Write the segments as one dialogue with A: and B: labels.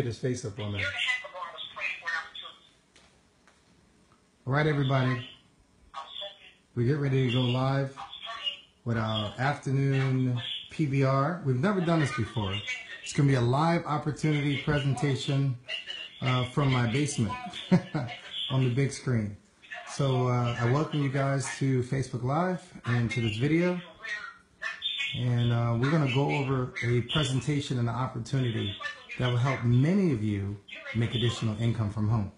A: Get his face up on there. All right, everybody. We get ready to go live with our afternoon PBR. We've never done this before. It's going to be a live opportunity presentation from my basement on the big screen. So I welcome you guys to Facebook Live and to this video. And we're going to go over a presentation and an opportunity that will help many of you make additional income from home.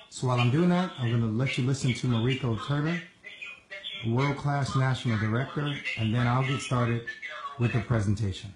A: So while I'm doing that, I'm going to let you listen to Mariko Turner, world-class national director, and then I'll get started with the presentation.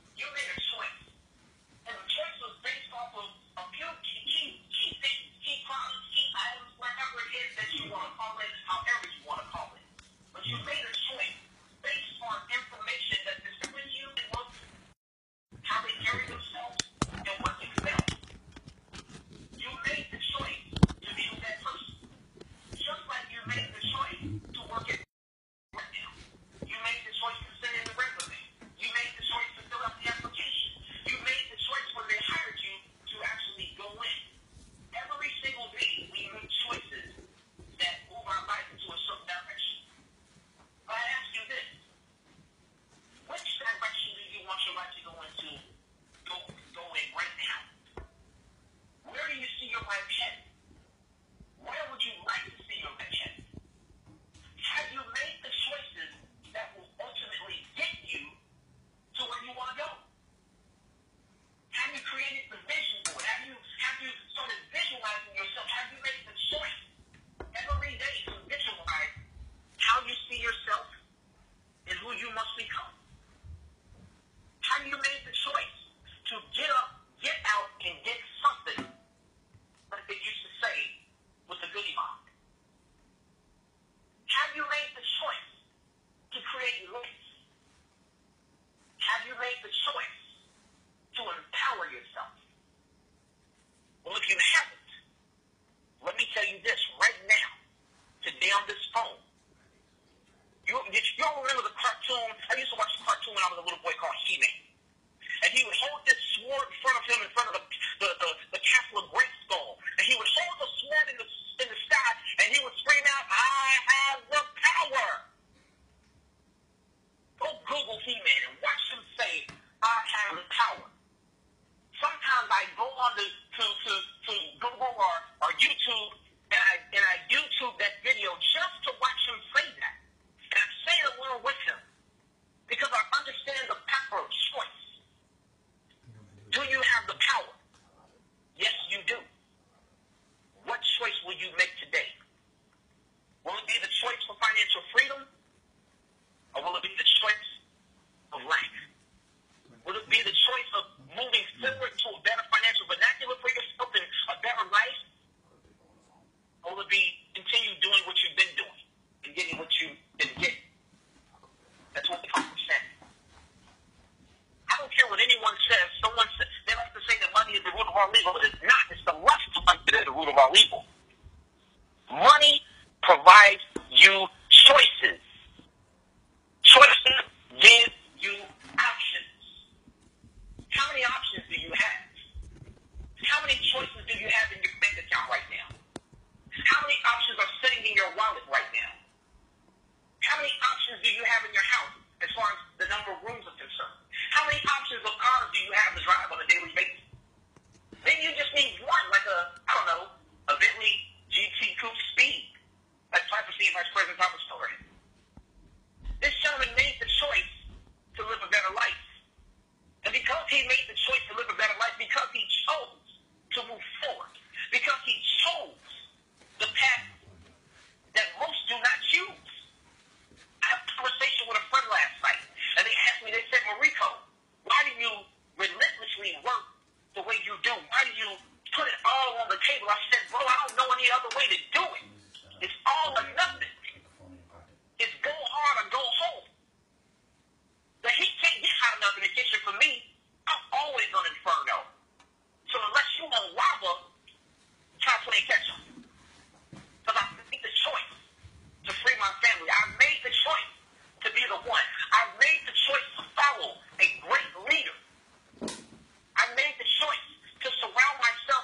B: I made the choice to surround myself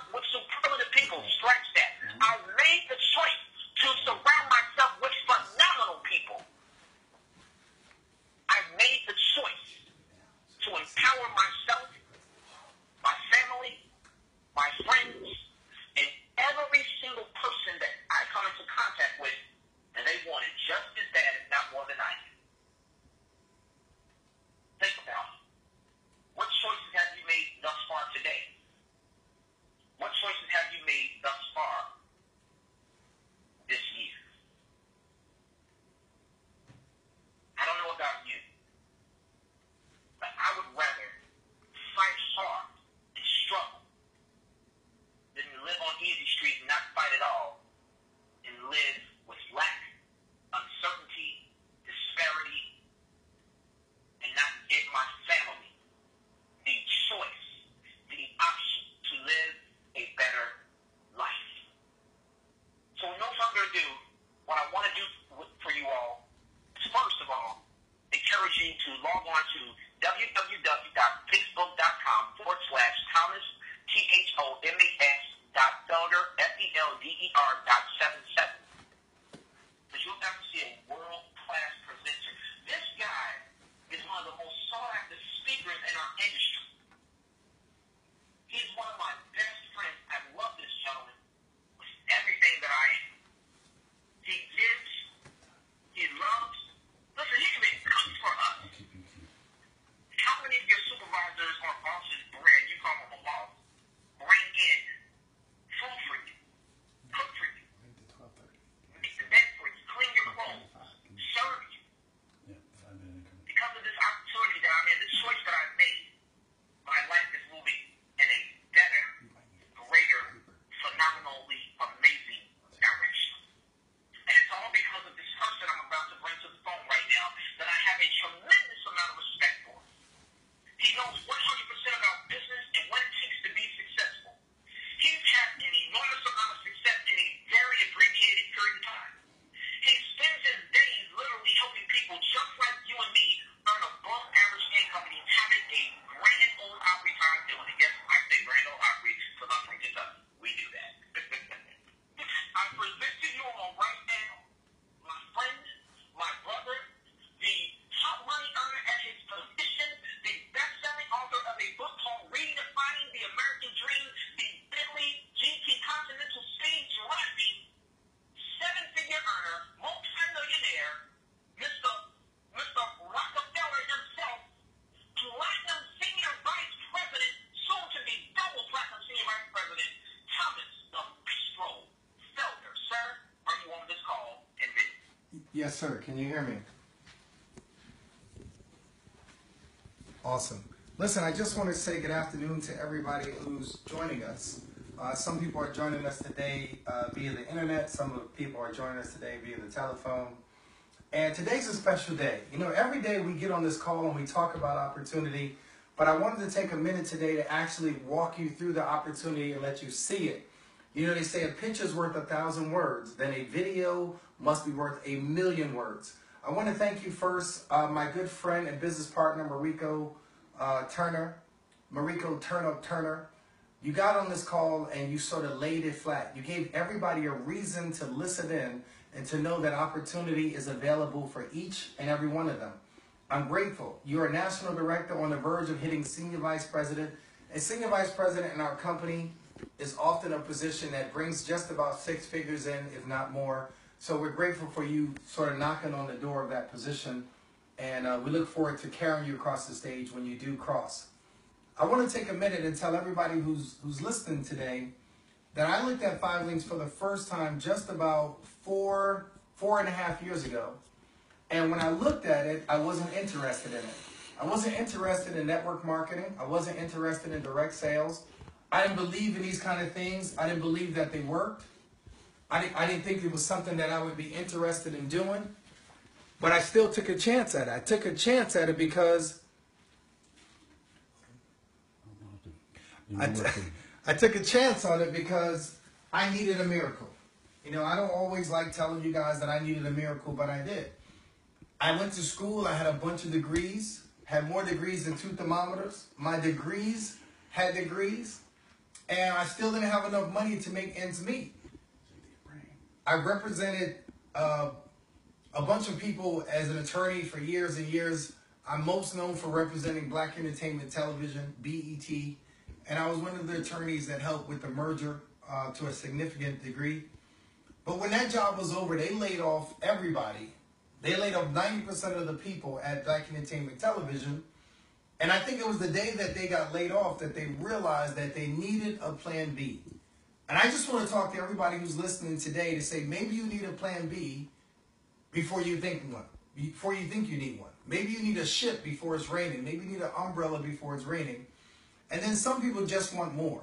B: to www.facebook.com/Thomas, THOMAS.Felder, FELDER.77. But you'll never see a world-class presenter. This guy is one of the most sought-after speakers in our industry. He's one of my best friends. I love this gentleman with everything that I am. He gives, he loves. Listen, he even cooks for us. How many of your supervisors or bosses bring, you call them a boss, bring in food for you, cook for you, make the bed for you, clean your clothes, serve you? Because of this opportunity that I'm in, the choice that I've made, my life is moving in a better, greater, phenomenally amazing direction. And it's all because of this person I'm about to bring to the phone right now that I have a tremendous amount of respect for. He knows 100% about business and what it takes to be successful. He's had an enormous amount of success in a very abbreviated period of time. He spends his days literally helping people just like you and me earn above average income, and he's having a grand old Opry time doing it. Yes, I say grand old Opry because I'm from Kentucky. We do that. I present to you all right now my friend, my brother, the top money earner at his position, the best-selling author of a book called Redefining the American Dream, the Bentley GT Continental Speed driving, seven-figure earner, multi-millionaire, Mr. Rockefeller himself, Platinum Senior Vice President, soon to be double Platinum Senior Vice President, Thomas the Bistro Felder. Sir, are you on this call and video?
A: Yes, sir. Can you hear me? Awesome. Listen, I just want to say good afternoon to everybody who's joining us. Some people are joining us today via the internet. Some of the people are joining us today via the telephone. And today's a special day. You know, every day we get on this call and we talk about opportunity, but I wanted to take a minute today to actually walk you through the opportunity and let you see it. You know, they say a picture's worth 1,000 words, then a video must be worth 1,000,000 words. I want to thank you first, my good friend and business partner, Mariko Turner. You got on this call and you sort of laid it flat. You gave everybody a reason to listen in and to know that opportunity is available for each and every one of them. I'm grateful. You're a national director on the verge of hitting senior vice president. And senior vice president in our company is often a position that brings just about 6 figures in, if not more. So we're grateful for you sort of knocking on the door of that position. And we look forward to carrying you across the stage when you do cross. I want to take a minute and tell everybody who's listening today that I looked at 5 Links for the first time just about 4.5 years ago. And when I looked at it, I wasn't interested in it. I wasn't interested in network marketing. I wasn't interested in direct sales. I didn't believe in these kind of things. I didn't believe that they worked. I didn't think it was something that I would be interested in doing. But I still took a chance at it. I took a chance at it because I took a chance on it because I needed a miracle. You know, I don't always like telling you guys that I needed a miracle, but I did. I went to school. I had a bunch of degrees, had more degrees than 2 thermometers. My degrees had degrees, and I still didn't have enough money to make ends meet. I represented a bunch of people as an attorney for years and years. I'm most known for representing Black Entertainment Television, BET, and I was one of the attorneys that helped with the merger to a significant degree. But when that job was over, they laid off everybody. They laid off 90% of the people at Black Entertainment Television. And I think it was the day that they got laid off that they realized that they needed a plan B. And I just want to talk to everybody who's listening today to say maybe you need a plan B before you think one. Before you think you need one. Maybe you need a ship before it's raining. Maybe you need an umbrella before it's raining. And then some people just want more.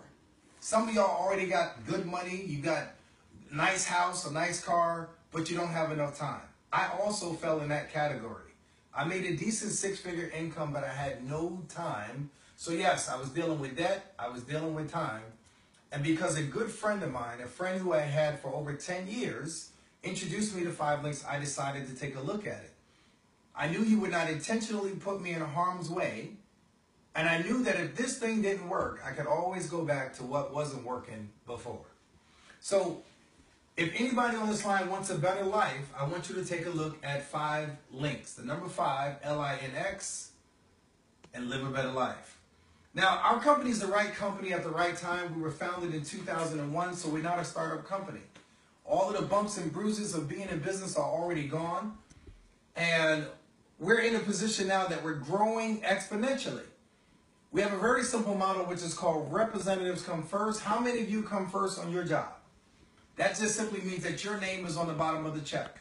A: Some of y'all already got good money. You got a nice house, a nice car, but you don't have enough time. I also fell in that category. I made a decent 6-figure income, but I had no time. So yes, I was dealing with debt. I was dealing with time. And because a good friend of mine, a friend who I had for over 10 years, introduced me to 5 Links, I decided to take a look at it. I knew he would not intentionally put me in harm's way. And I knew that if this thing didn't work, I could always go back to what wasn't working before. So if anybody on this line wants a better life, I want you to take a look at 5 links. The number 5, L-I-N-X, and live a better life. Now, our company is the right company at the right time. We were founded in 2001, so we're not a startup company. All of the bumps and bruises of being in business are already gone. And we're in a position now that we're growing exponentially. We have a very simple model, which is called representatives come first. How many of you come first on your job? That just simply means that your name is on the bottom of the check.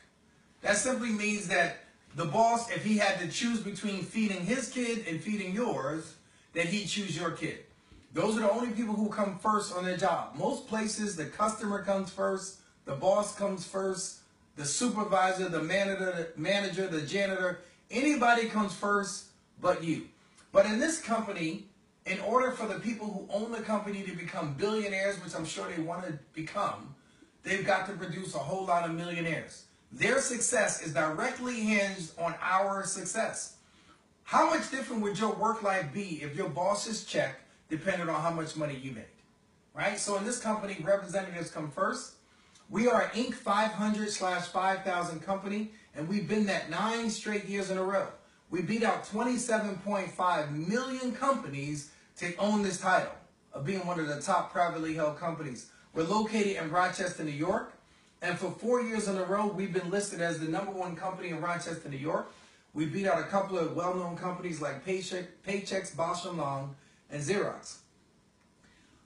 A: That simply means that the boss, if he had to choose between feeding his kid and feeding yours, that he'd choose your kid. Those are the only people who come first on their job. Most places, the customer comes first, the boss comes first, the supervisor, the manager, the janitor, anybody comes first but you. But in this company, in order for the people who own the company to become billionaires, which I'm sure they want to become, they've got to produce a whole lot of millionaires. Their success is directly hinged on our success. How much different would your work life be if your boss's check depended on how much money you made? Right? So in this company, representatives come first. We are an Inc. 500/5,000 company, and we've been that 9 straight years in a row. We beat out 27.5 million companies to own this title of being one of the top privately held companies. We're located in Rochester, New York, and for 4 years in a row, we've been listed as the #1 company in Rochester, New York. We beat out a couple of well-known companies like Paychex, Bausch & Lomb, and Xerox.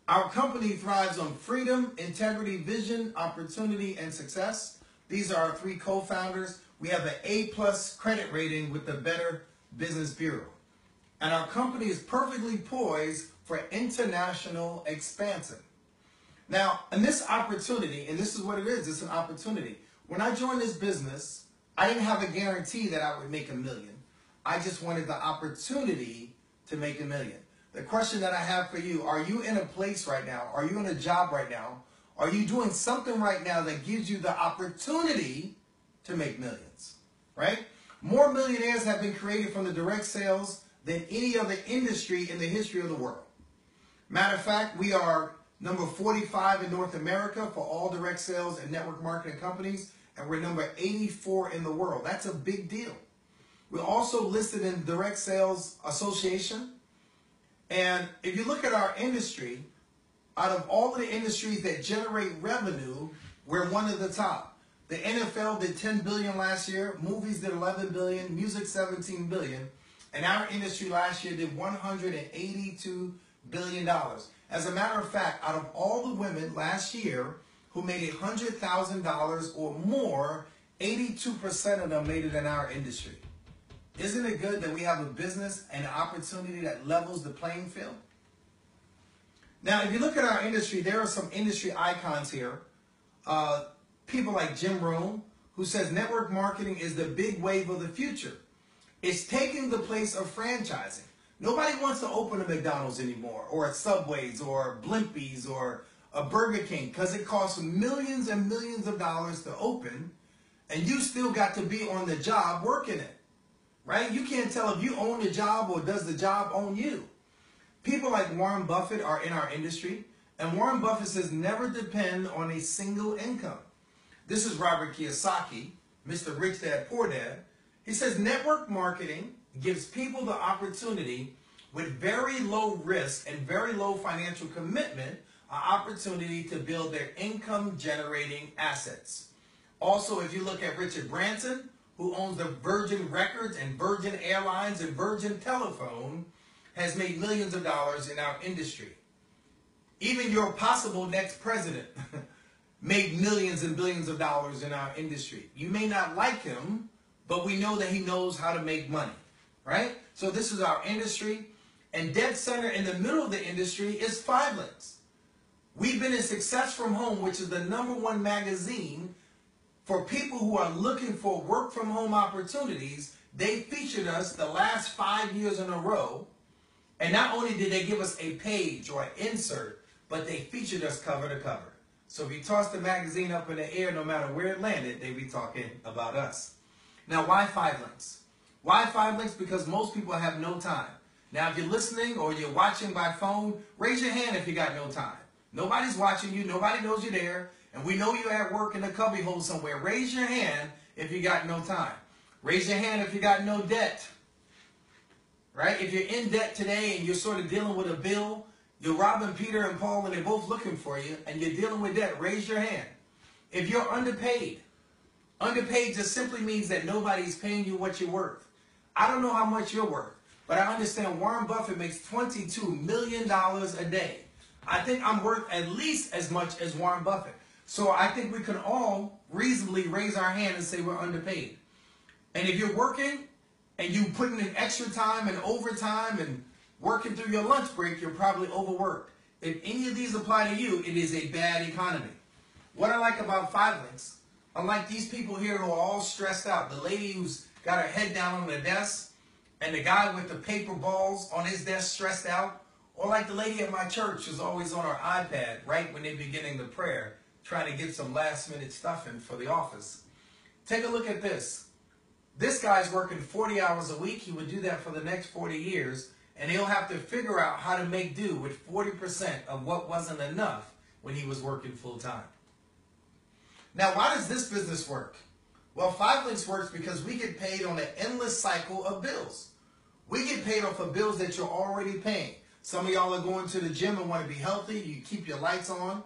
A: Our company thrives on freedom, integrity, vision, opportunity, and success. These are our 3 co-founders. We have an A+ credit rating with the Better Business Bureau. And our company is perfectly poised for international expansion. Now, in this opportunity, and this is what it is, it's an opportunity. When I joined this business, I didn't have a guarantee that I would make $1 million. I just wanted the opportunity to make $1 million. The question that I have for you, are you in a place right now? Are you in a job right now? Are you doing something right now that gives you the opportunity to make millions? Right? More millionaires have been created from the direct sales than any other industry in the history of the world. Matter of fact, we are number 45 in North America for all direct sales and network marketing companies, and we're number 84 in the world. That's a big deal. We're also listed in Direct Sales Association. And if you look at our industry, out of all of the industries that generate revenue, we're one of the top. The NFL did $10 billion last year, movies did $11 billion, music $17 billion, and our industry last year did $182 billion. As a matter of fact, out of all the women last year who made $100,000 or more, 82% of them made it in our industry. Isn't it good that we have a business and an opportunity that levels the playing field? Now, if you look at our industry, there are some industry icons here. People like Jim Rohn, who says network marketing is the big wave of the future. It's taking the place of franchising. Nobody wants to open a McDonald's anymore, or a Subway's, or Blimpies, or a Burger King, because it costs millions and millions of dollars to open, and you still got to be on the job working it. Right? You can't tell if you own the job or does the job own you. People like Warren Buffett are in our industry, and Warren Buffett says never depend on a single income. This is Robert Kiyosaki, Mr. Rich Dad Poor Dad. He says network marketing gives people the opportunity with very low risk and very low financial commitment, an opportunity to build their income generating assets. Also, if you look at Richard Branson, who owns the Virgin Records and Virgin Airlines and Virgin Telephone, has made millions of dollars in our industry. Even your possible next president made millions and billions of dollars in our industry. You may not like him, but we know that he knows how to make money, right? So this is our industry, and dead center in the middle of the industry is 5 Links. We've been in Success from Home, which is the #1 magazine for people who are looking for work from home opportunities. They featured us the last 5 years in a row. And not only did they give us a page or an insert, but they featured us cover to cover. So if you toss the magazine up in the air, no matter where it landed, they'd be talking about us. Now, why 5 Links? Why 5 links? Because most people have no time. Now, if you're listening or you're watching by phone, raise your hand if you got no time. Nobody's watching you. Nobody knows you're there. And we know you're at work in a cubbyhole somewhere. Raise your hand if you got no time. Raise your hand if you got no debt. Right? If you're in debt today and you're sort of dealing with a bill, you're robbing Peter and Paul and they're both looking for you, and you're dealing with debt, raise your hand. If you're underpaid, underpaid just simply means that nobody's paying you what you're worth. I don't know how much you're worth, but I understand Warren Buffett makes $22 million a day. I think I'm worth at least as much as Warren Buffett. So I think we can all reasonably raise our hand and say we're underpaid. And if you're working and you putting in extra time and overtime and working through your lunch break, you're probably overworked. If any of these apply to you, it is a bad economy. What I like about 5 links, unlike these people here who are all stressed out, the lady who's got her head down on the desk, and the guy with the paper balls on his desk stressed out, or like the lady at my church who's always on her iPad right when they're beginning the prayer, trying to get some last minute stuff in for the office. Take a look at this. This guy's working 40 hours a week. He would do that for the next 40 years, and he'll have to figure out how to make do with 40% of what wasn't enough when he was working full time. Now, why does this business work? Well, 5 links works because we get paid on an endless cycle of bills. We get paid off of bills that you're already paying. Some of y'all are going to the gym and want to be healthy. You keep your lights on.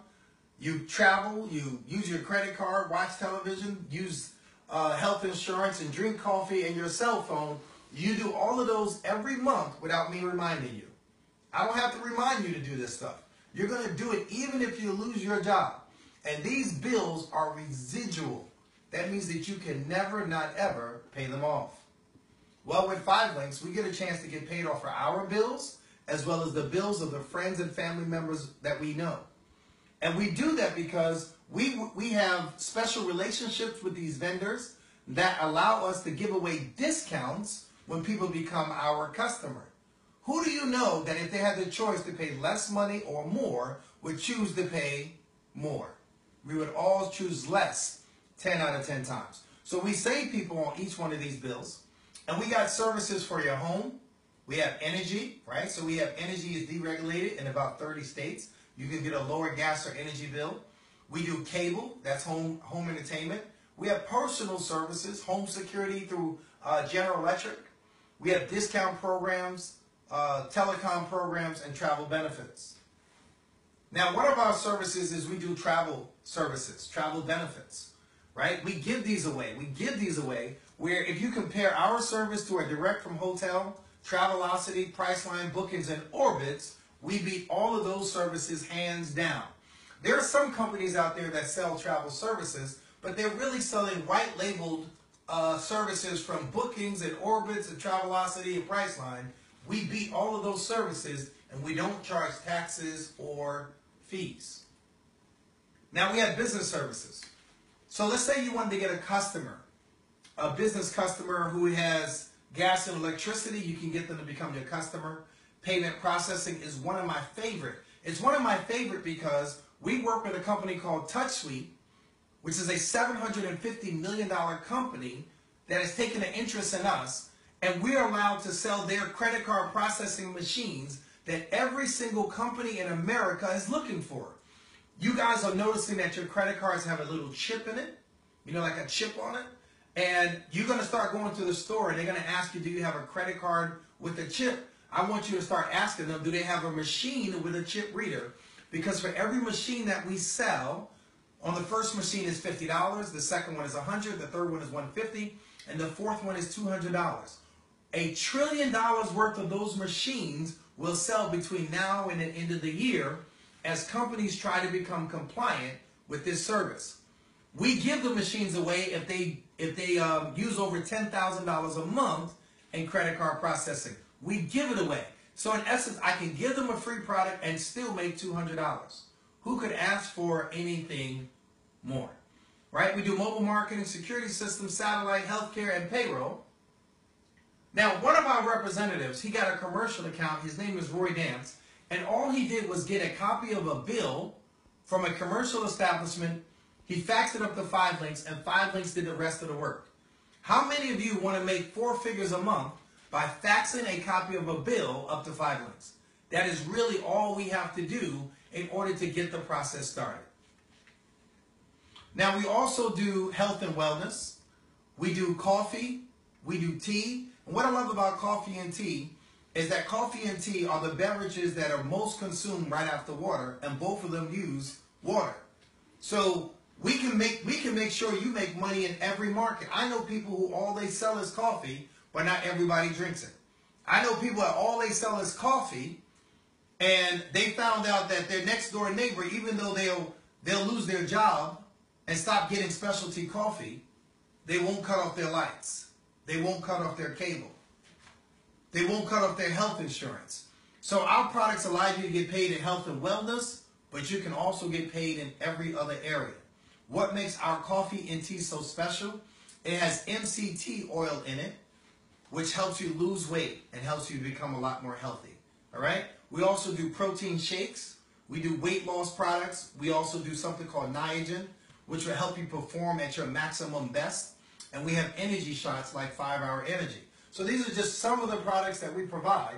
A: You travel. You use your credit card, watch television, use health insurance, and drink coffee and your cell phone. You do all of those every month without me reminding you. I don't have to remind you to do this stuff. You're going to do it even if you lose your job. And these bills are residual. That means that you can never, not ever, pay them off. Well, with 5 links, we get a chance to get paid off for our bills, as well as the bills of the friends and family members that we know. And we do that because we have special relationships with these vendors that allow us to give away discounts when people become our customer. Who do you know that if they had the choice to pay less money or more, would choose to pay more? We would all choose less 10 out of 10 times. So we save people on each one of these bills. And we got services for your home. We have energy, right? So we have energy is deregulated in about 30 states. You can get a lower gas or energy bill. We do cable, that's home entertainment. We have personal services, home security through General Electric. We have discount programs, telecom programs, and travel benefits. Now, one of our services is we do travel services, travel benefits, right? We give these away. We give these away where if you compare our service to a direct from hotel, Travelocity, Priceline, Bookings, and Orbitz, we beat all of those services hands down. There are some companies out there that sell travel services, but they're really selling white-labeled services from Bookings and Orbitz and Travelocity and Priceline. We beat all of those services, and we don't charge taxes or fees. Now, we have business services. So let's say you wanted to get a customer, a business customer who has gas and electricity. You can get them to become your customer. Payment processing is one of my favorite. It's one of my favorite because we work with a company called TouchSuite, which is a $750 million company that has taken an interest in us, and we're allowed to sell their credit card processing machines that every single company in America is looking for. You guys are noticing that your credit cards have a little chip in it, you know, like a chip on it, and you're going to start going to the store and they're going to ask you, do you have a credit card with a chip? I want you to start asking them, do they have a machine with a chip reader? Because for every machine that we sell, on the first machine is $50, the second one is $100, the third one is $150, and the fourth one is $200. $1 trillion worth of those machines will sell between now and the end of the year as companies try to become compliant with this service. We give the machines away if they use over $10,000 a month in credit card processing. We give it away. So in essence, I can give them a free product and still make $200. Who could ask for anything more? Right? We do mobile marketing, security systems, satellite, healthcare, and payroll. Now, one of our representatives, he got a commercial account. His name is Roy Dance. And all he did was get a copy of a bill from a commercial establishment. He faxed it up to 5 links, and 5 links did the rest of the work.
C: How many of you want to make 4 figures a month by faxing a copy of a bill up to 5 links? That is really all we have to do in order to get the process started. Now, we also do health and wellness. We do coffee. We do tea. And what I love about coffee and tea is that coffee and tea are the beverages that are most consumed right after water, and both of them use water. So we can make sure you make money in every market. I know people who all they sell is coffee, but not everybody drinks it. I know people that all they sell is coffee, and they found out that their next door neighbor, even though they'll lose their job and stop getting specialty coffee, they won't cut off their lights. They won't cut off their cable. They won't cut off their health insurance. So our products allow you to get paid in health and wellness, but you can also get paid in every other area. What makes our coffee and tea so special? It has MCT oil in it, which helps you lose weight and helps you become a lot more healthy. All right? We also do protein shakes. We do weight loss products. We also do something called Niagen, which will help you perform at your maximum best. And we have energy shots like 5-Hour Energy. So these are just some of the products that we provide.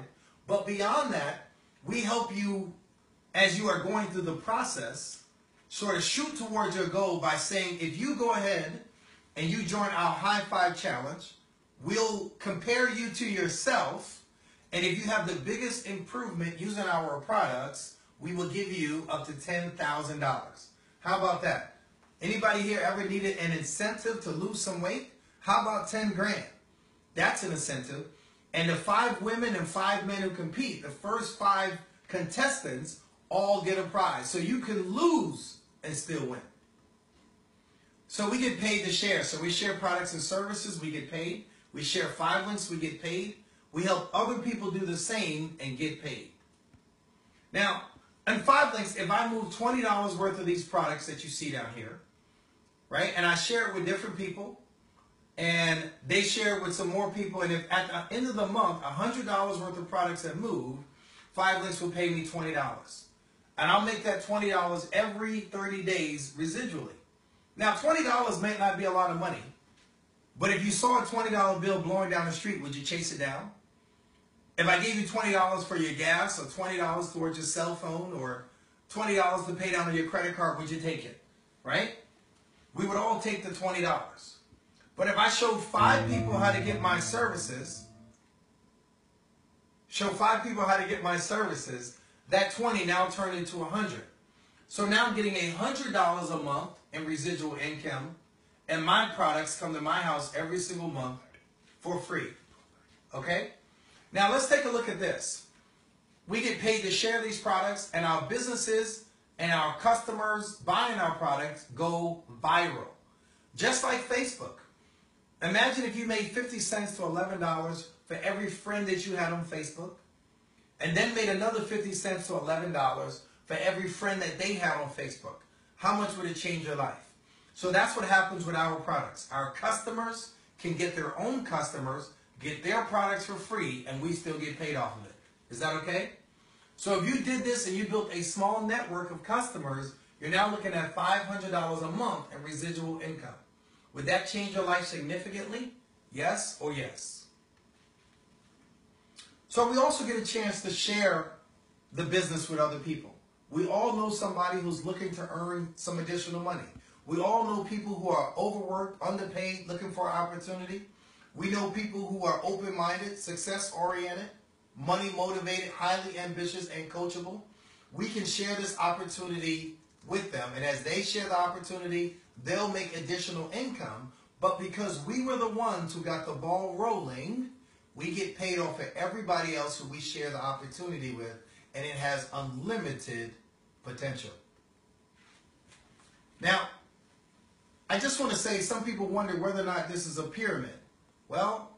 C: But beyond that, we help you, as you are going through the process, sort of shoot towards your goal by saying, if you go ahead and you join our High Five Challenge, we'll compare you to yourself. And if you have the biggest improvement using our products, we will give you up to $10,000. How about that? Anybody here ever needed an incentive to lose some weight? How about 10 grand? That's an incentive. And the 5 women and 5 men who compete, the first 5 contestants, all get a prize. So you can lose and still win. So we get paid to share. So we share products and services, we get paid. We share 5 links, we get paid. We help other people do the same and get paid. Now, in 5 links, if I move $20 worth of these products that you see down here, right, and I share it with different people, and they share it with some more people, and if at the end of the month, $100 worth of products have moved, 5 links will pay me $20. And I'll make that $20 every 30 days residually. Now, $20 may not be a lot of money, but if you saw a $20 bill blowing down the street, would you chase it down? If I gave you $20 for your gas, or $20 towards your cell phone, or $20 to pay down on your credit card, would you take it? Right? We would all take the $20. But if I showed 5 people how to get my services, that 20 now turned into 100. So now I'm getting $100 a month in residual income, and my products come to my house every single month for free. Okay? Now let's take a look at this. We get paid to share these products, and our businesses and our customers buying our products go viral. Just like Facebook. Imagine if you made 50 cents to $11 for every friend that you had on Facebook, and then made another 50 cents to $11 for every friend that they had on Facebook. How much would it change your life? So that's what happens with our products. Our customers can get their own customers, get their products for free, and we still get paid off of it. Is that okay? So if you did this and you built a small network of customers, you're now looking at $500 a month in residual income. Would that change your life significantly? Yes or yes? So we also get a chance to share the business with other people. We all know somebody who's looking to earn some additional money. We all know people who are overworked, underpaid, looking for an opportunity. We know people who are open-minded, success-oriented, money-motivated, highly ambitious, and coachable. We can share this opportunity with them, and as they share the opportunity, they'll make additional income. But because we were the ones who got the ball rolling, we get paid off for everybody else who we share the opportunity with, and it has unlimited potential. Now, I just want to say, some people wonder whether or not this is a pyramid. Well,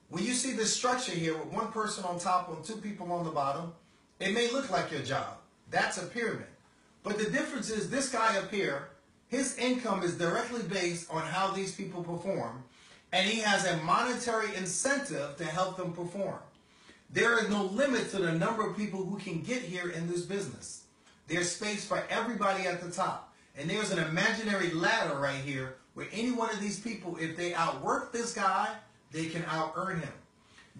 C: when you see this structure here with 1 person on top and 2 people on the bottom, it may look like your job. That's a pyramid. But the difference is this guy up here, his income is directly based on how these people perform, and he has a monetary incentive to help them perform. There is no limit to the number of people who can get here in this business. There's space for everybody at the top. And there's an imaginary ladder right here where any one of these people, if they outwork this guy, they can out-earn him.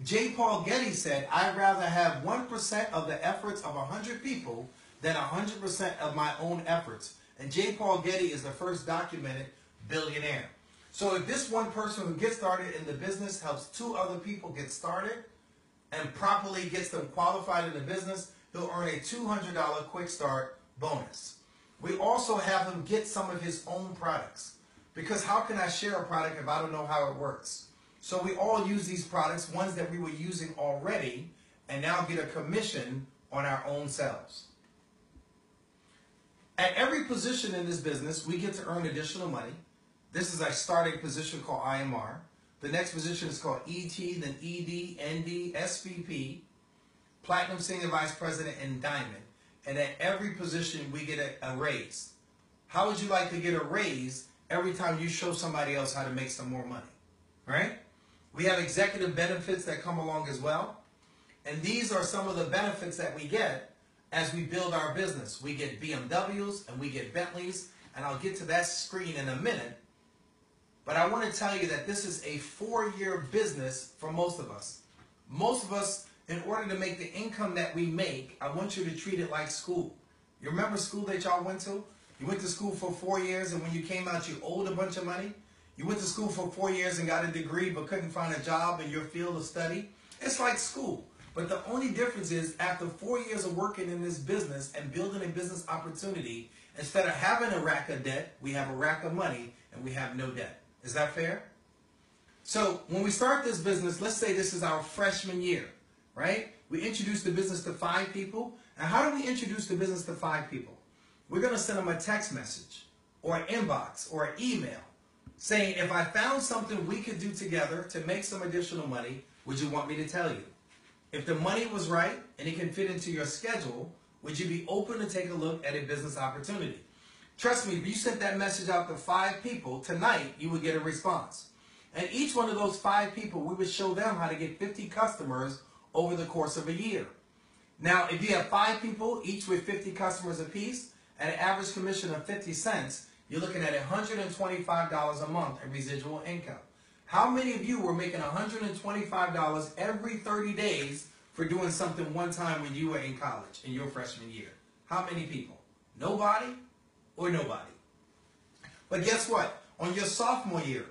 C: J. Paul Getty said, I'd rather have 1% of the efforts of 100 people than 100% of my own efforts. And J. Paul Getty is the first documented billionaire. So if this one person who gets started in the business helps 2 other people get started and properly gets them qualified in the business, he'll earn a $200 quick start bonus. We also have him get some of his own products. Because how can I share a product if I don't know how it works? So we all use these products, ones that we were using already, and now get a commission on our own selves. At every position in this business, we get to earn additional money. This is a starting position called IMR. The next position is called ET, then ED, ND, SVP, Platinum Senior Vice President, and Diamond. And at every position, we get a raise. How would you like to get a raise every time you show somebody else how to make some more money? Right? We have executive benefits that come along as well. And these are some of the benefits that we get as we build our business. We get BMWs and we get Bentleys. And I'll get to that screen in a minute. But I want to tell you that this is a 4-year business for most of us. Most of us, in order to make the income that we make, I want you to treat it like school. You remember school that y'all went to? You went to school for 4 years, and when you came out, you owed a bunch of money. You went to school for 4 years and got a degree, but couldn't find a job in your field of study. It's like school. But the only difference is, after 4 years of working in this business and building a business opportunity, instead of having a rack of debt, we have a rack of money, and we have no debt. Is that fair? So when we start this business, let's say this is our freshman year, right? We introduce the business to 5 people. And how do we introduce the business to 5 people? We're going to send them a text message or an inbox or an email saying, if I found something we could do together to make some additional money, would you want me to tell you? If the money was right and it can fit into your schedule, would you be open to take a look at a business opportunity? Trust me, if you sent that message out to 5 people, tonight you would get a response. And each one of those 5 people, we would show them how to get 50 customers over the course of a year. Now, if you have 5 people, each with 50 customers apiece, at an average commission of 50 cents, you're looking at $125 a month in residual income. How many of you were making $125 every 30 days for doing something one time when you were in college, in your freshman year? How many people? Nobody or nobody? But guess what? On your sophomore year,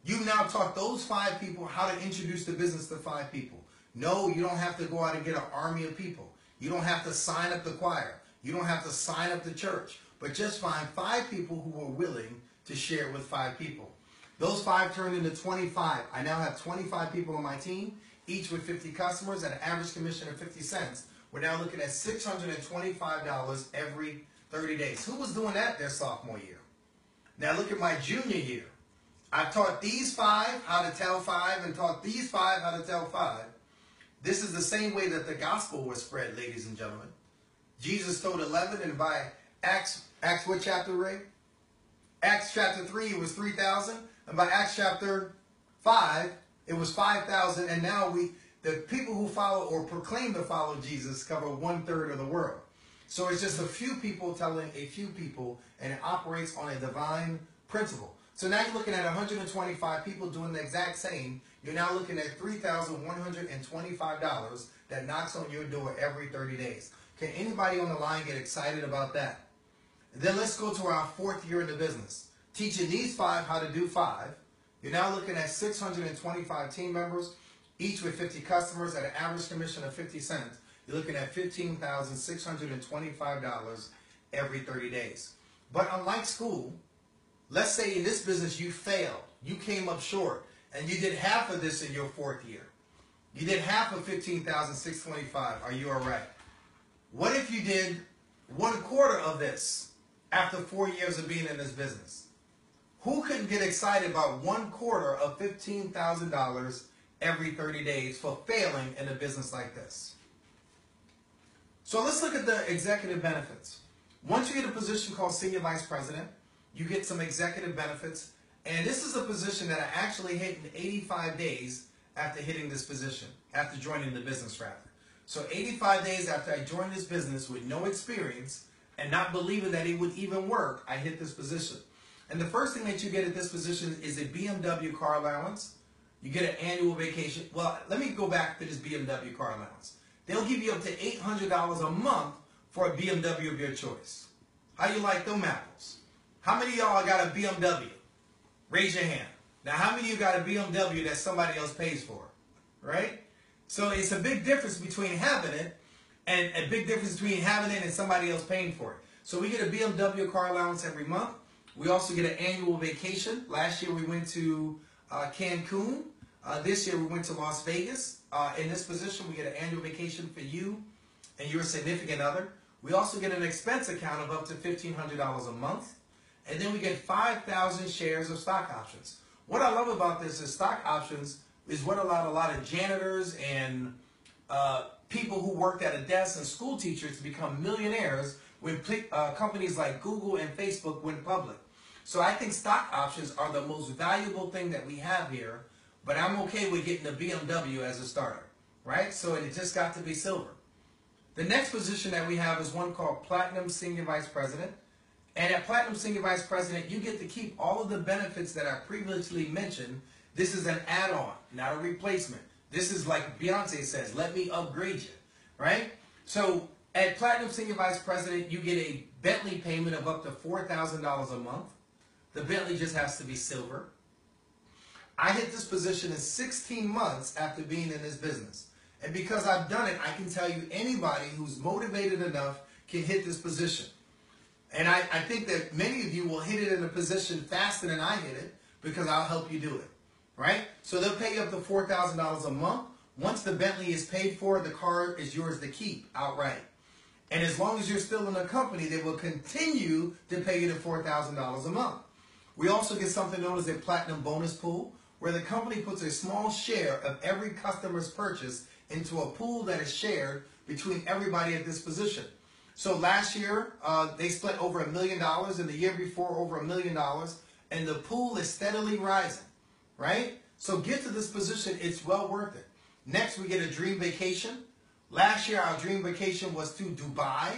C: you've now taught those 5 people how to introduce the business to 5 people. No, you don't have to go out and get an army of people. You don't have to sign up the choir. You don't have to sign up the church. But just find 5 people who are willing to share it with 5 people. Those 5 turned into 25. I now have 25 people on my team, each with 50 customers at an average commission of 50 cents. We're now looking at $625 every 30 days. Who was doing that their sophomore year? Now look at my junior year. I taught these 5 how to tell 5 and taught these 5 how to tell 5. This is the same way that the gospel was spread, ladies and gentlemen. Jesus told 11, and by Acts what chapter, Ray? Acts chapter 3, it was 3,000. And by Acts chapter 5, it was 5,000. And now the people who follow or proclaim to follow Jesus cover 1/3 of the world. So it's just a few people telling a few people, and it operates on a divine principle. So now you're looking at 125 people doing the exact same. You're now looking at $3,125 that knocks on your door every 30 days. Can anybody on the line get excited about that? Then let's go to our 4th year in the business. Teaching these 5 how to do 5. You're now looking at 625 team members, each with 50 customers at an average commission of 50 cents. You're looking at $15,625 every 30 days. But unlike school, let's say in this business you failed. You came up short, and you did half of this in your 4th year. You did half of $15,625. Are you all right? What if you did 1/4 of this after 4 years of being in this business? Who couldn't get excited about 1/4 of $15,000 every 30 days for failing in a business like this? So let's look at the executive benefits. Once you get a position called Senior Vice President, you get some executive benefits. And this is a position that I actually hit in 85 days after hitting this position, after joining the business rather. So 85 days after I joined this business with no experience and not believing that it would even work, I hit this position. And the first thing that you get at this position is a BMW car allowance. You get an annual vacation. Well, let me go back to this BMW car allowance. They'll give you up to $800 a month for a BMW of your choice. How you like them apples? How many of y'all got a BMW? Raise your hand. Now, how many of you got a BMW that somebody else pays for? Right? So it's a big difference between having it and a big difference between having it and somebody else paying for it. So we get a BMW car allowance every month. We also get an annual vacation. Last year we went to Cancun. This year we went to Las Vegas. In this position, we get an annual vacation for you and your significant other. We also get an expense account of up to $1,500 a month. And then we get 5,000 shares of stock options. What I love about this is stock options is what allowed a lot of janitors and people who worked at a desk and school teachers to become millionaires when companies like Google and Facebook went public. So I think stock options are the most valuable thing that we have here, but I'm okay with getting a BMW as a starter, right? So it just got to be silver. The next position that we have is one called Platinum Senior Vice President. And at Platinum Senior Vice President, you get to keep all of the benefits that I previously mentioned. This is an add-on, not a replacement. This is like Beyonce says, let me upgrade you, right? So at Platinum Senior Vice President, you get a Bentley payment of up to $4,000 a month. The Bentley just has to be silver. I hit this position in 16 months after being in this business. And because I've done it, I can tell you anybody who's motivated enough can hit this position. And I think that many of you will hit it in a position faster than I hit it because I'll help you do it, right? So they'll pay you up to $4,000 a month. Once the Bentley is paid for, the car is yours to keep outright. And as long as you're still in the company, they will continue to pay you the $4,000 a month. We also get something known as a Platinum Bonus Pool, where the company puts a small share of every customer's purchase into a pool that is shared between everybody at this position. So last year, they split over $1 million, and the year before over $1 million, and the pool is steadily rising, right? So get to this position, it's well worth it. Next, we get a dream vacation. Last year, our dream vacation was to Dubai.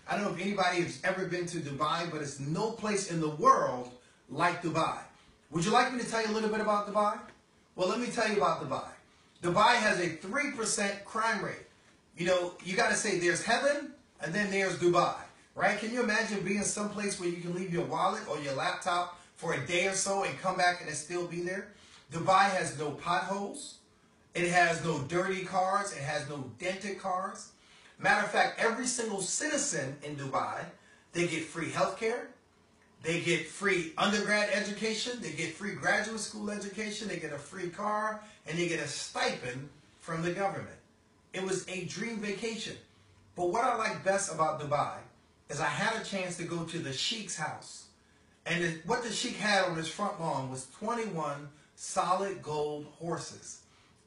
C: I don't know if anybody has ever been to Dubai, but it's no place in the world like Dubai. Would you like me to tell you a little bit about Dubai? Well, let me tell you about Dubai. Dubai has a 3% crime rate. You know, you got to say there's heaven, and then there's Dubai, right? Can you imagine being someplace where you can leave your wallet or your laptop for a day or so and come back and it still be there? Dubai has no potholes. It has no dirty cars. It has no dented cars. Matter of fact, every single citizen in Dubai, they get free health care. They get free undergrad education. They get free graduate school education. They get a free car. And they get a stipend from the government. It was a dream vacation. But what I like best about Dubai is I had a chance to go to the Sheikh's house. And what the Sheikh had on his front lawn was 21 solid gold horses.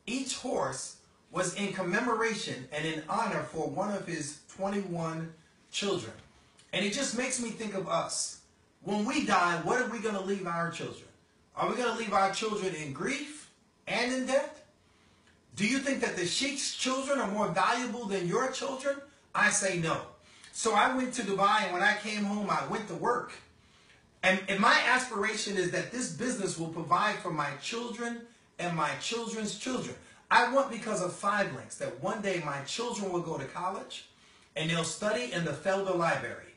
C: Each horse was in commemoration and in honor for one of his 21 children. And it just makes me think of us. When we die, what are we going to leave our children? Are we going to leave our children in grief and in debt? Do you think that the Sheikh's children are more valuable than your children? I say no. So I went to Dubai, and when I came home, I went to work. And my aspiration is that this business will provide for my children and my children's children. I want, because of 5 links, that one day my children will go to college and they'll study in the Felder Library.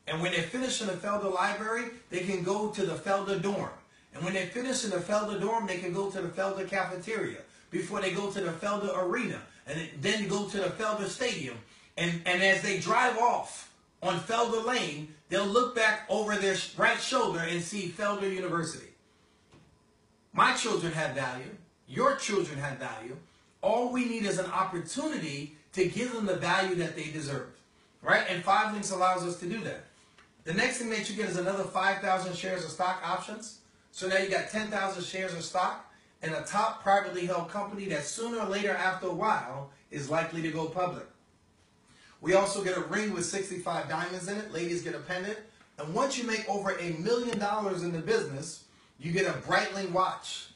C: And when they finish in the Felder Library, they can go to the Felder dorm. And when they finish in the Felder dorm, they can go to the Felder cafeteria before they go to the Felder arena. And then go to the Felder stadium. And as they drive off on Felder Lane, they'll look back over their right shoulder and see Felder University. My children have value. Your children have value. All we need is an opportunity to give them the value that they deserve. Right? And 5 links allows us to do that. The next thing that you get is another 5,000 shares of stock options. So now you got 10,000 shares of stock in a top privately held company that sooner or later, after a while, is likely to go public. We also get a ring with 65 diamonds in it. Ladies get a pendant. And once you make over $1 million in the business, you get a Breitling watch.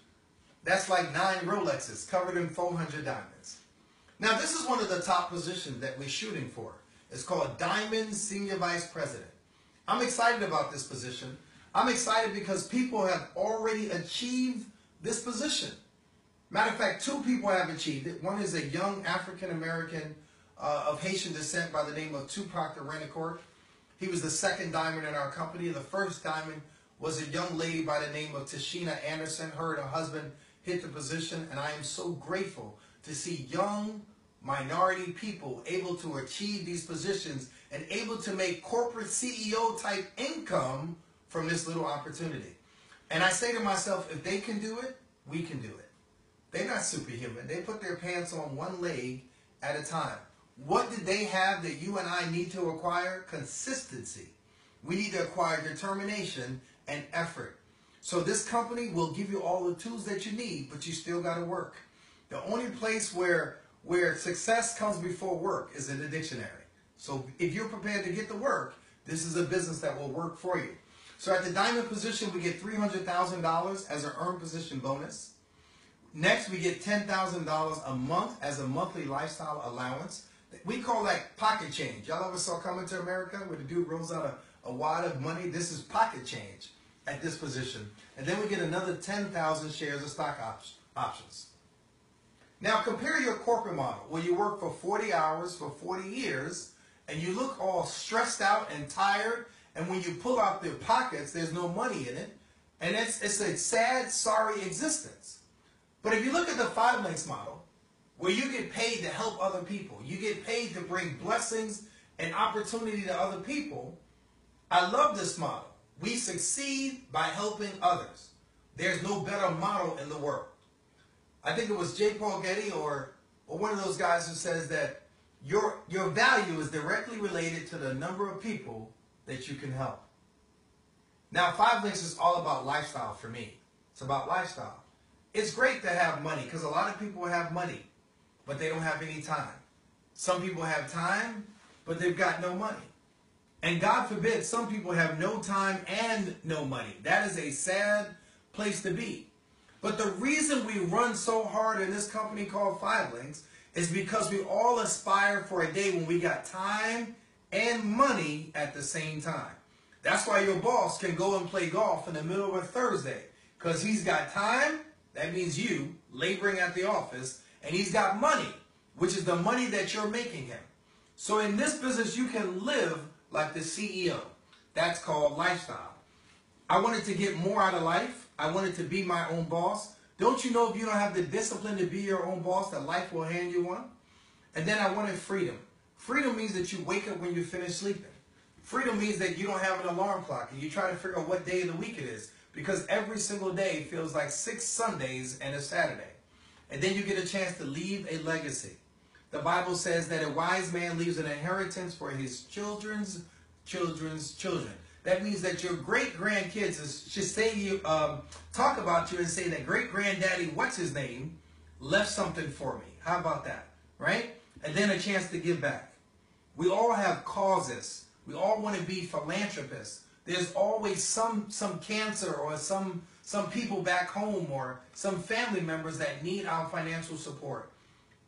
C: That's like 9 Rolexes covered in 400 diamonds. Now, this is one of the top positions that we're shooting for. It's called Diamond Senior Vice President. I'm excited about this position. I'm excited because people have already achieved this position. Matter of fact, 2 people have achieved it. One is a young African-American of Haitian descent by the name of Tupac the Renicourt. He was the 2nd diamond in our company. The 1st diamond was a young lady by the name of Tashina Anderson. Her and her husband hit the position, and I am so grateful to see young minority people able to achieve these positions and able to make corporate CEO type income from this little opportunity. And I say to myself, if they can do it, we can do it. They're not superhuman. They put their pants on one leg at a time. What did they have that you and I need to acquire? Consistency. We need to acquire determination and effort. So this company will give you all the tools that you need, but you still got to work. The only place where success comes before work is in the dictionary. So if you're prepared to get to work, this is a business that will work for you. So at the diamond position, we get $300,000 as an earned position bonus. Next, we get $10,000 a month as a monthly lifestyle allowance. We call that pocket change. Y'all ever saw Coming to America where the dude rolls out a wad of money? This is pocket change at this position. And then we get another 10,000 shares of stock options. Now compare your corporate model where you work for 40 hours for 40 years and you look all stressed out and tired, and when you pull out their pockets, there's no money in it. And it's a sad, sorry existence. But if you look at the 5 links model, where you get paid to help other people, you get paid to bring blessings and opportunity to other people, I love this model. We succeed by helping others. There's no better model in the world. I think it was J. Paul Getty or one of those guys who says that your value is directly related to the number of people that you can help. Now, 5 links is all about lifestyle for me. It's about lifestyle. It's great to have money because a lot of people have money, but they don't have any time. Some people have time, but they've got no money. And God forbid, some people have no time and no money. That is a sad place to be. But the reason we run so hard in this company called 5 links is because we all aspire for a day when we got time and money at the same time. That's why your boss can go and play golf in the middle of a Thursday, because he's got time, that means you, laboring at the office, and he's got money, which is the money that you're making him. So in this business, you can live like the CEO. That's called lifestyle. I wanted to get more out of life. I wanted to be my own boss. Don't you know if you don't have the discipline to be your own boss, that life will hand you one? And then I wanted freedom. Freedom means that you wake up when you finish sleeping. Freedom means that you don't have an alarm clock and you try to figure out what day of the week it is, because every single day feels like 6 Sundays and a Saturday. And then you get a chance to leave a legacy. The Bible says that a wise man leaves an inheritance for his children's children's children. That means that your great-grandkids should say you, talk about you and say that great-granddaddy, what's his name, left something for me. How about that, right? And then a chance to give back. We all have causes. We all want to be philanthropists. There's always some cancer or some people back home or some family members that need our financial support.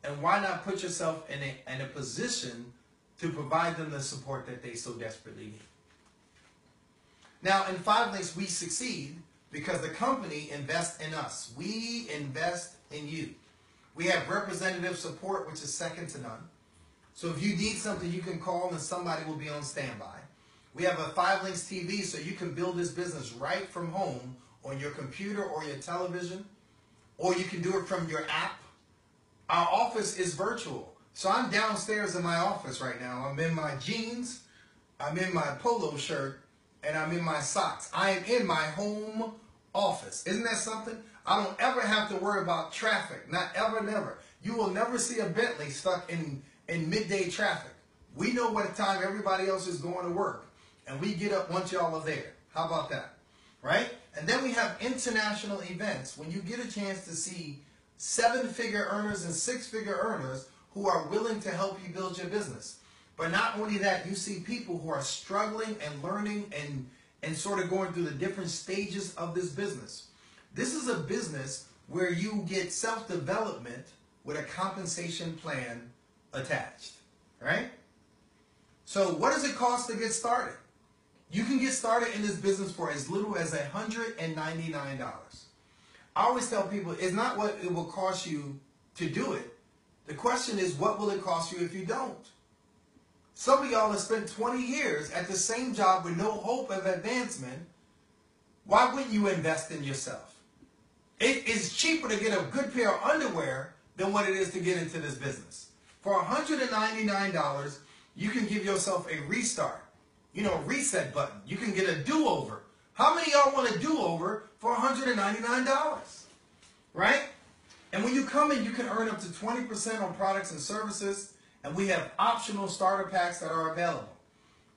C: And why not put yourself in a position to provide them the support that they so desperately need? Now, in 5 links, we succeed because the company invests in us. We invest in you. We have representative support, which is second to none. So if you need something, you can call and somebody will be on standby. We have a 5 links TV, so you can build this business right from home on your computer or your television, or you can do it from your app. Our office is virtual. So I'm downstairs in my office right now. I'm in my jeans, I'm in my polo shirt, and I'm in my socks. I am in my home office. Isn't that something? I don't ever have to worry about traffic. Not ever, never. You will never see a Bentley stuck in midday traffic. We know what time everybody else is going to work. And we get up once y'all are there. How about that? Right? And then we have international events. When you get a chance to see 7-figure earners and 6-figure earners who are willing to help you build your business. But not only that, you see people who are struggling and learning and sort of going through the different stages of this business. This is a business where you get self-development with a compensation plan attached. Right? So what does it cost to get started? You can get started in this business for as little as $199. I always tell people, it's not what it will cost you to do it. The question is, what will it cost you if you don't? Some of y'all have spent 20 years at the same job with no hope of advancement. Why wouldn't you invest in yourself? It is cheaper to get a good pair of underwear than what it is to get into this business. For $199, you can give yourself a restart. You know, a reset button. You can get a do-over. How many of y'all want a do-over for $199? Right? And when you come in, you can earn up to 20% on products and services. And we have optional starter packs that are available.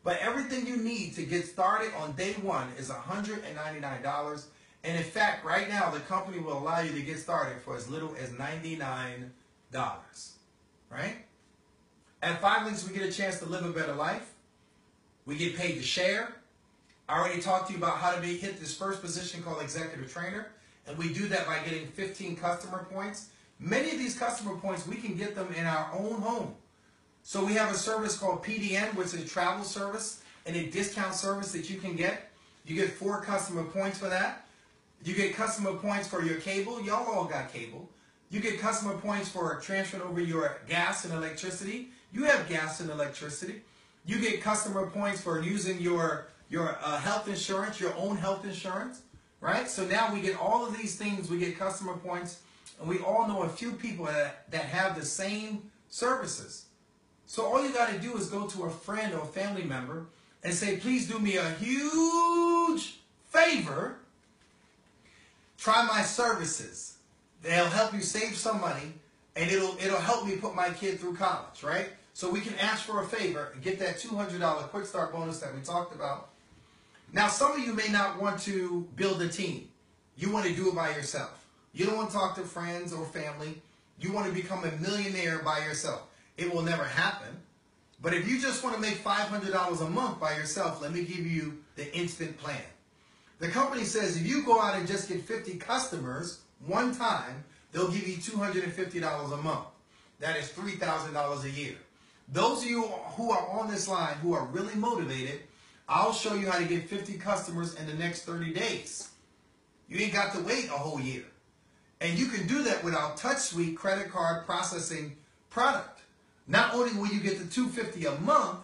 C: But everything you need to get started on day one is $199. And in fact, right now, the company will allow you to get started for as little as $99. Right? At 5 Links, we get a chance to live a better life. We get paid to share. I already talked to you about how to hit this first position called executive trainer. And we do that by getting 15 customer points. Many of these customer points, we can get them in our own home. So we have a service called PDN, which is a travel service and a discount service that you can get. You get 4 customer points for that. You get customer points for your cable. Y'all all got cable. You get customer points for transferring over your gas and electricity. You have gas and electricity. You get customer points for using your health insurance, your own health insurance, right? So now we get all of these things. We get customer points, and we all know a few people that have the same services. So all you got to do is go to a friend or family member and say, please do me a huge favor. Try my services. They'll help you save some money, and it'll help me put my kid through college, right? So we can ask for a favor and get that $200 quick start bonus that we talked about. Now, some of you may not want to build a team. You want to do it by yourself. You don't want to talk to friends or family. You want to become a millionaire by yourself. It will never happen. But if you just want to make $500 a month by yourself, let me give you the instant plan. The company says if you go out and just get 50 customers one time, they'll give you $250 a month. That is $3,000 a year. Those of you who are on this line who are really motivated, I'll show you how to get 50 customers in the next 30 days. You ain't got to wait a whole year. And you can do that with our TouchSuite credit card processing product. Not only will you get the $250 a month,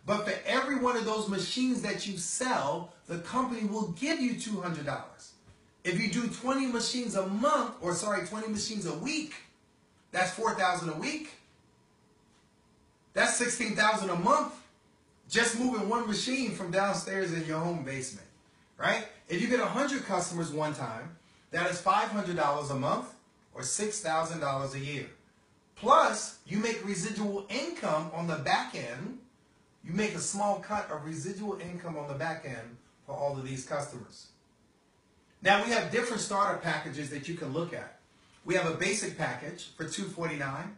C: but for every one of those machines that you sell, the company will give you $200. If you do 20 machines a month, 20 machines a week, that's $4,000 a week. That's $16,000 a month. Just moving one machine from downstairs in your home basement, right? If you get 100 customers one time, that is $500 a month or $6,000 a year. Plus, you make residual income on the back end. You make a small cut of residual income on the back end for all of these customers. Now, we have different starter packages that you can look at. We have a basic package for $249.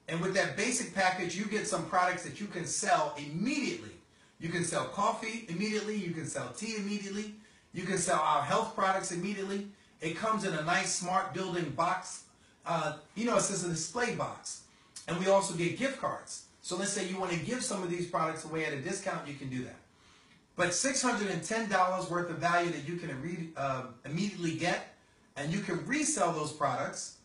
C: And with that basic package, you get some products that you can sell immediately. You can sell coffee immediately. You can sell tea immediately. You can sell our health products immediately. It comes in a nice smart building box. It says a display box. And we also get gift cards. So let's say you want to give some of these products away at a discount, you can do that. But $610 worth of value that you can immediately get, and you can resell those products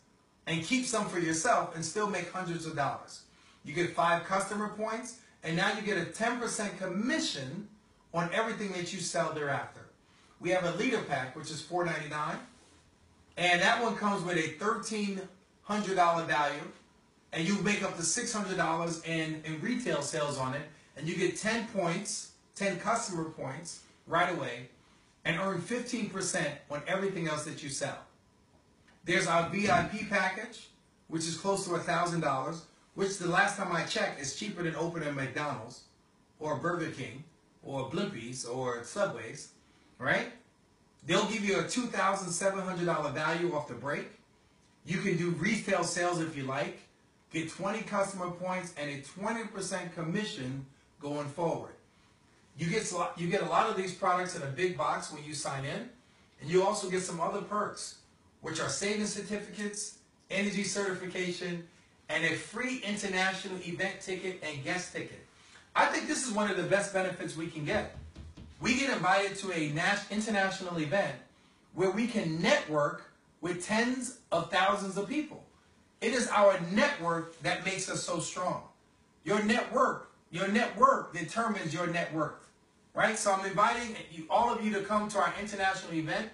C: and keep some for yourself and still make hundreds of dollars. You get 5 customer points, and now you get a 10% commission on everything that you sell thereafter. We have a leader pack, which is $4.99, and that one comes with a $1,300 value, and you make up to $600 in retail sales on it, and you get 10 points, 10 customer points right away, and earn 15% on everything else that you sell. There's our VIP package, which is close to $1,000, which the last time I checked is cheaper than opening McDonald's or Burger King or Blimpies or Subways, right? They'll give you a $2,700 value off the break. You can do retail sales if you like, get 20 customer points and a 20% commission going forward. You get a lot of these products in a big box when you sign in, and you also get some other perks, which are savings certificates, energy certification, and a free international event ticket and guest ticket. I think this is one of the best benefits we can get. we get invited to a international event where we can network with tens of thousands of people. It is our network that makes us so strong. Your network determines your net worth, right? So I'm inviting all of you to come to our international event.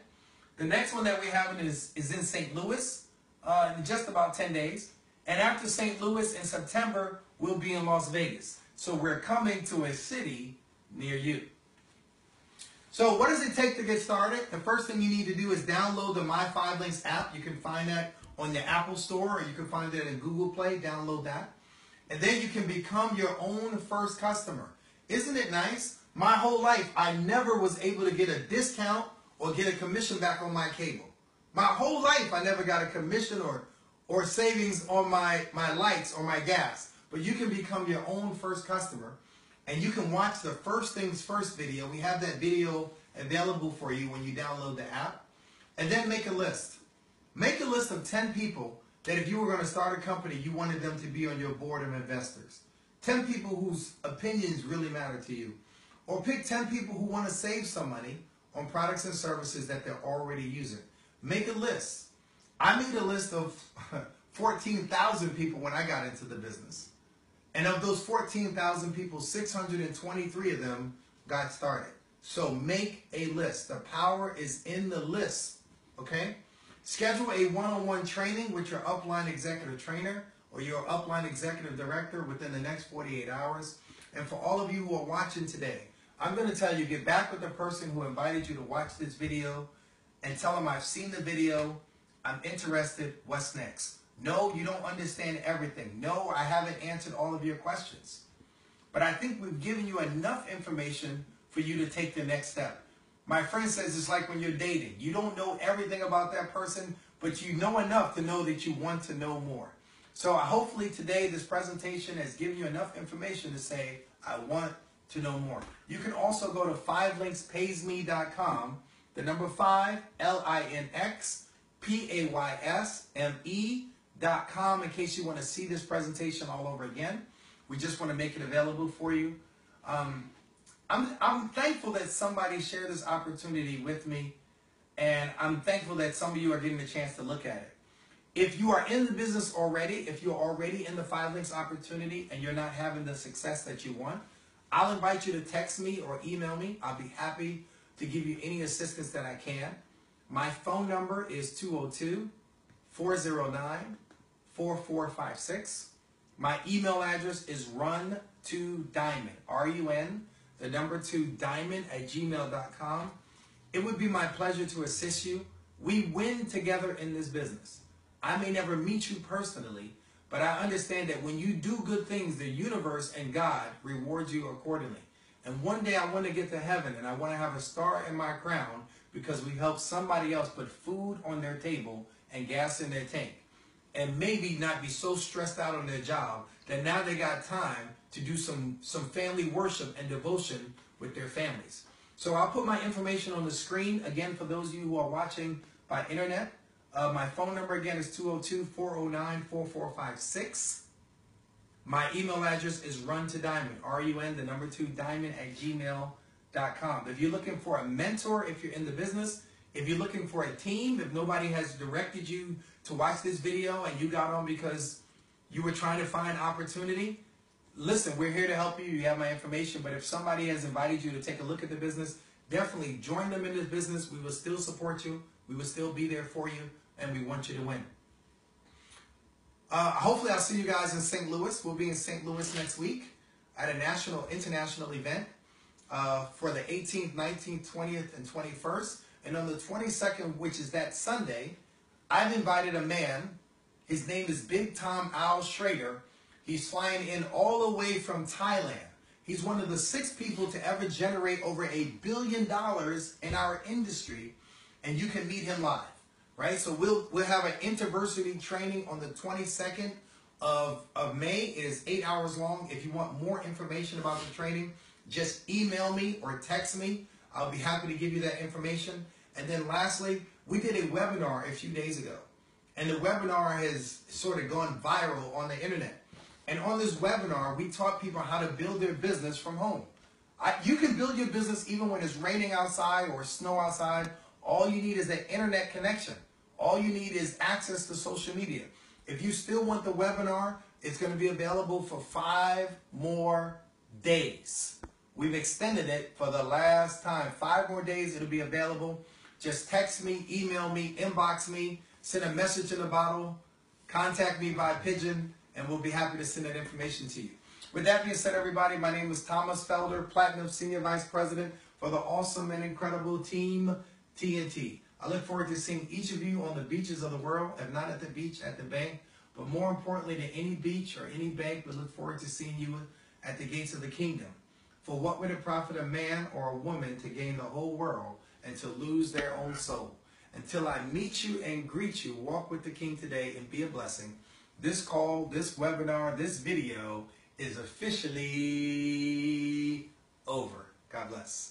C: The next one that we're having is in St. Louis in just about 10 days. And after St. Louis in September, we'll be in Las Vegas. So we're coming to a city near you. So what does it take to get started? The first thing you need to do is download the My 5 Links app. You can find that on the Apple Store, or you can find it in Google Play. Download that. And then you can become your own first customer. Isn't it nice? My whole life, I never was able to get a discount or get a commission back on my cable. My whole life, I never got a commission or savings on my lights or my gas. But you can become your own first customer, and you can watch the First Things First video. We have that video available for you when you download the app. And then make a list. Make a list of 10 people that if you were going to start a company, you wanted them to be on your board of investors. 10 people whose opinions really matter to you. Or pick 10 people who want to save some money on products and services that they're already using. Make a list. I made a list of 14,000 people when I got into the business. And of those 14,000 people, 623 of them got started. So make a list. The power is in the list. Okay? Schedule a one-on-one training with your upline executive trainer or your upline executive director within the next 48 hours. And for all of you who are watching today, I'm going to tell you, get back with the person who invited you to watch this video and tell them I've seen the video, I'm interested, what's next? No, you don't understand everything. No, I haven't answered all of your questions. But I think we've given you enough information for you to take the next step. My friend says it's like when you're dating. You don't know everything about that person, but you know enough to know that you want to know more. So hopefully today this presentation has given you enough information to say, I want to know more. You can also go to 5linkspaysme.com, the number 5, LINXPAYSME.com, in case you want to see this presentation all over again. We just want to make it available for you. I'm thankful that somebody shared this opportunity with me, and I'm thankful that some of you are getting a chance to look at it. If you are in the business already, if you're already in the 5 Links opportunity and you're not having the success that you want, I'll invite you to text me or email me. I'll be happy to give you any assistance that I can. My phone number is 202-409-4456. My email address is run2diamond, R-U-N, the number 2 diamond@gmail.com. It would be my pleasure to assist you. We win together in this business. I may never meet you personally, but I understand that when you do good things, the universe and God rewards you accordingly. And one day I want to get to heaven and I want to have a star in my crown because we helped somebody else put food on their table and gas in their tank. And maybe not be so stressed out on their job that now they got time to do some family worship and devotion with their families. So I'll put my information on the screen again for those of you who are watching by internet. My phone number again is 202-409-4456. My email address is run2diamond, R-U-N, the number 2 diamond@gmail.com. If you're looking for a mentor, if you're in the business, if you're looking for a team, if nobody has directed you to watch this video and you got on because you were trying to find opportunity, listen, we're here to help you. You have my information. But if somebody has invited you to take a look at the business, definitely join them in this business. We will still support you. We will still be there for you. And we want you to win. Hopefully I'll see you guys in St. Louis. We'll be in St. Louis next week at a international event for the 18th, 19th, 20th, and 21st. And on the 22nd, which is that Sunday, I've invited a man. His name is Big Tom Al Schrader. He's flying in all the way from Thailand. He's one of the 6 people to ever generate over $1 billion in our industry. And you can meet him live. Right, so we'll have an InterVarsity training on the 22nd of May. It is 8 hours long. If you want more information about the training, just email me or text me. I'll be happy to give you that information. And then lastly, we did a webinar a few days ago. And the webinar has sort of gone viral on the internet. And on this webinar, we taught people how to build their business from home. You can build your business even when it's raining outside or snow outside. All you need is an internet connection. All you need is access to social media. If you still want the webinar, it's going to be available for 5 more days. We've extended it for the last time. 5 more days it'll be available. Just text me, email me, inbox me, send a message in a bottle, contact me by pigeon, and we'll be happy to send that information to you. With that being said, everybody, my name is Thomas Felder, Platinum Senior Vice President for the awesome and incredible Team TNT. I look forward to seeing each of you on the beaches of the world, if not at the beach, at the bank. But more importantly than any beach or any bank, we look forward to seeing you at the gates of the kingdom. For what would it profit a man or a woman to gain the whole world and to lose their own soul? Until I meet you and greet you, walk with the King today and be a blessing. This call, this webinar, this video is officially over. God bless.